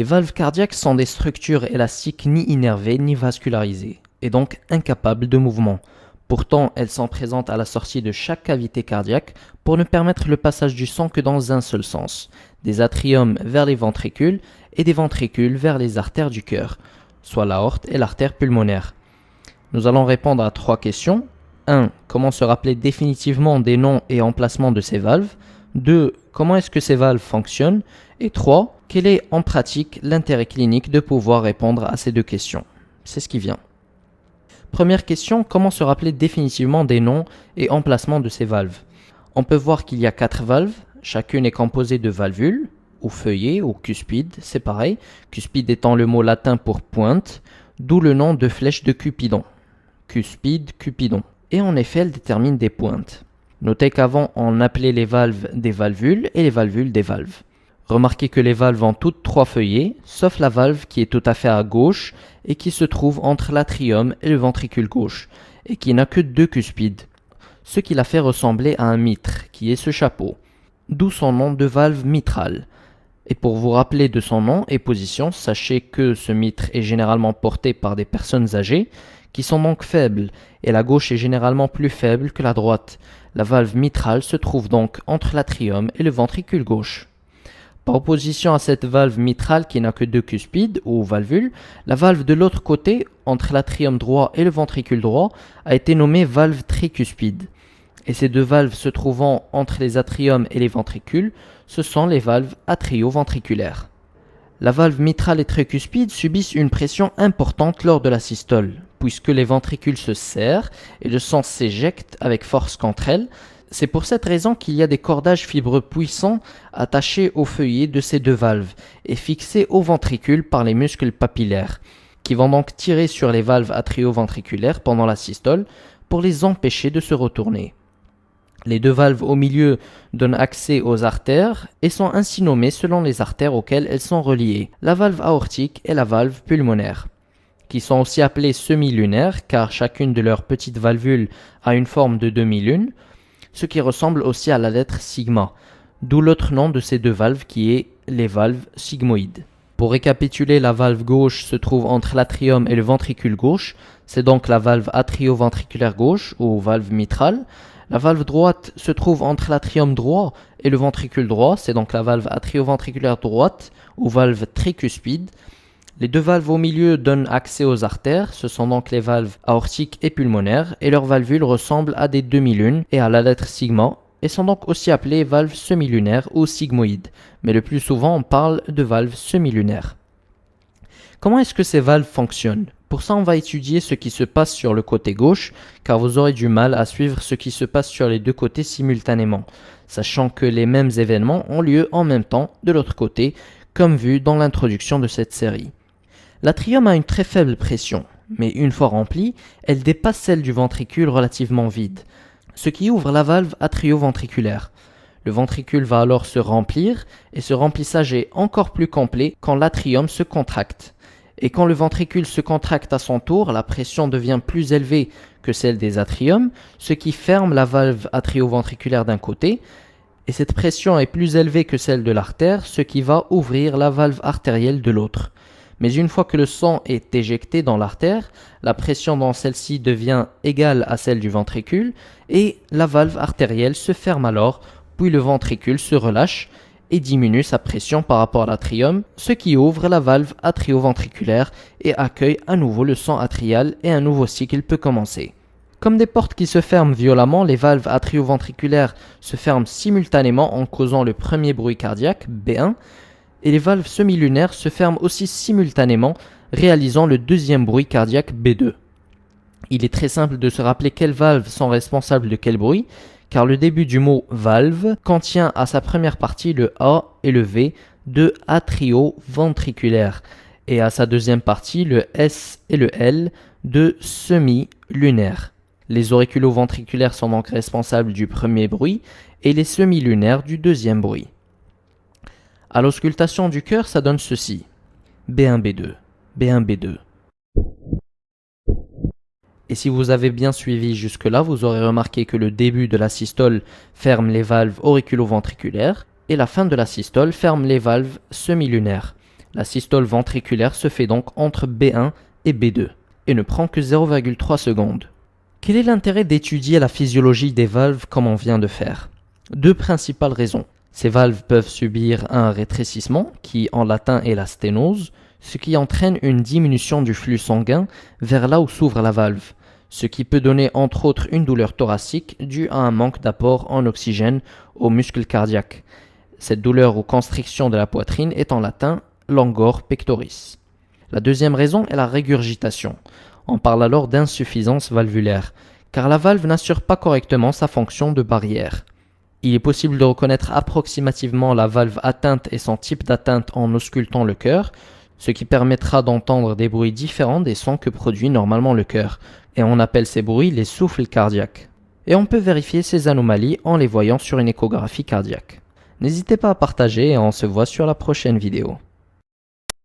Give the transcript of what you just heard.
Les valves cardiaques sont des structures élastiques ni innervées ni vascularisées, et donc incapables de mouvement. Pourtant, elles sont présentes à la sortie de chaque cavité cardiaque pour ne permettre le passage du sang que dans un seul sens, des atriums vers les ventricules et des ventricules vers les artères du cœur, soit l'aorte et l'artère pulmonaire. Nous allons répondre à 3 questions. 1. Comment se rappeler définitivement des noms et emplacements de ces valves? 2. Comment est-ce que ces valves fonctionnent? Et 3. Quel est en pratique l'intérêt clinique de pouvoir répondre à ces 2 questions? C'est ce qui vient. Première question, comment se rappeler définitivement des noms et emplacements de ces valves? On peut voir qu'il y a 4 valves, chacune est composée de valvules, ou feuillets, ou cuspides, c'est pareil, cuspide étant le mot latin pour pointe, d'où le nom de flèche de Cupidon. Cuspide, Cupidon. Et en effet, elle détermine des pointes. Notez qu'avant, on appelait les valves des valvules et les valvules des valves. Remarquez que les valves ont toutes 3 feuillets, sauf la valve qui est tout à fait à gauche et qui se trouve entre l'atrium et le ventricule gauche, et qui n'a que 2 cuspides, ce qui la fait ressembler à un mitre, qui est ce chapeau, d'où son nom de valve mitrale. Et pour vous rappeler de son nom et position, sachez que ce mitre est généralement porté par des personnes âgées, qui sont donc faibles, et la gauche est généralement plus faible que la droite. La valve mitrale se trouve donc entre l'atrium et le ventricule gauche. Par opposition à cette valve mitrale qui n'a que 2 cuspides ou valvules, la valve de l'autre côté, entre l'atrium droit et le ventricule droit, a été nommée valve tricuspide. Et ces 2 valves se trouvant entre les atriums et les ventricules, ce sont les valves atrio-ventriculaires. La valve mitrale et tricuspide subissent une pression importante lors de la systole, puisque les ventricules se serrent et le sang s'éjecte avec force contre elles. C'est pour cette raison qu'il y a des cordages fibreux puissants attachés au feuillet de ces 2 valves et fixés au ventricule par les muscles papillaires, qui vont donc tirer sur les valves atrio-ventriculaires pendant la systole pour les empêcher de se retourner. Les 2 valves au milieu donnent accès aux artères et sont ainsi nommées selon les artères auxquelles elles sont reliées, la valve aortique et la valve pulmonaire, qui sont aussi appelées semi-lunaires car chacune de leurs petites valvules a une forme de demi-lune, ce qui ressemble aussi à la lettre sigma, d'où l'autre nom de ces 2 valves qui est les valves sigmoïdes. Pour récapituler, la valve gauche se trouve entre l'atrium et le ventricule gauche, c'est donc la valve atrio-ventriculaire gauche ou valve mitrale. La valve droite se trouve entre l'atrium droit et le ventricule droit, c'est donc la valve atrio-ventriculaire droite ou valve tricuspide. Les 2 valves au milieu donnent accès aux artères, ce sont donc les valves aortiques et pulmonaires, et leurs valvules ressemblent à des demi-lunes et à la lettre sigma, et sont donc aussi appelées valves semi-lunaires ou sigmoïdes, mais le plus souvent on parle de valves semi-lunaires. Comment est-ce que ces valves fonctionnent? Pour ça, on va étudier ce qui se passe sur le côté gauche, car vous aurez du mal à suivre ce qui se passe sur les 2 côtés simultanément, sachant que les mêmes événements ont lieu en même temps de l'autre côté, comme vu dans l'introduction de cette série. L'atrium a une très faible pression, mais une fois remplie, elle dépasse celle du ventricule relativement vide, ce qui ouvre la valve atrio-ventriculaire. Le ventricule va alors se remplir, et ce remplissage est encore plus complet quand l'atrium se contracte. Et quand le ventricule se contracte à son tour, la pression devient plus élevée que celle des atriums, ce qui ferme la valve atrio-ventriculaire d'un côté, et cette pression est plus élevée que celle de l'artère, ce qui va ouvrir la valve artérielle de l'autre. Mais une fois que le sang est éjecté dans l'artère, la pression dans celle-ci devient égale à celle du ventricule, et la valve artérielle se ferme alors, puis le ventricule se relâche, et diminue sa pression par rapport à l'atrium, ce qui ouvre la valve atrio-ventriculaire et accueille à nouveau le sang atrial et un nouveau cycle peut commencer. Comme des portes qui se ferment violemment, les valves atrio-ventriculaires se ferment simultanément en causant le premier bruit cardiaque, B1, et les valves semi-lunaires se ferment aussi simultanément, réalisant le deuxième bruit cardiaque B2. Il est très simple de se rappeler quelles valves sont responsables de quel bruit, car le début du mot valve contient à sa première partie le A et le V de atrio-ventriculaire, et à sa deuxième partie le S et le L de semi-lunaire. Les auriculo-ventriculaires sont donc responsables du premier bruit et les semi-lunaires du deuxième bruit. À l'auscultation du cœur, ça donne ceci. B1, B2, B1, B2. Et si vous avez bien suivi jusque-là, vous aurez remarqué que le début de la systole ferme les valves auriculo-ventriculaires et la fin de la systole ferme les valves semi-lunaires. La systole ventriculaire se fait donc entre B1 et B2 et ne prend que 0,3 secondes. Quel est l'intérêt d'étudier la physiologie des valves comme on vient de faire? Deux principales raisons. Ces valves peuvent subir un rétrécissement, qui en latin est la sténose, ce qui entraîne une diminution du flux sanguin vers là où s'ouvre la valve, ce qui peut donner entre autres une douleur thoracique due à un manque d'apport en oxygène aux muscles cardiaques. Cette douleur ou constriction de la poitrine est en latin langor pectoris. La deuxième raison est la régurgitation. On parle alors d'insuffisance valvulaire, car la valve n'assure pas correctement sa fonction de barrière. Il est possible de reconnaître approximativement la valve atteinte et son type d'atteinte en auscultant le cœur, ce qui permettra d'entendre des bruits différents des sons que produit normalement le cœur, et on appelle ces bruits les souffles cardiaques. Et on peut vérifier ces anomalies en les voyant sur une échographie cardiaque. N'hésitez pas à partager et on se voit sur la prochaine vidéo.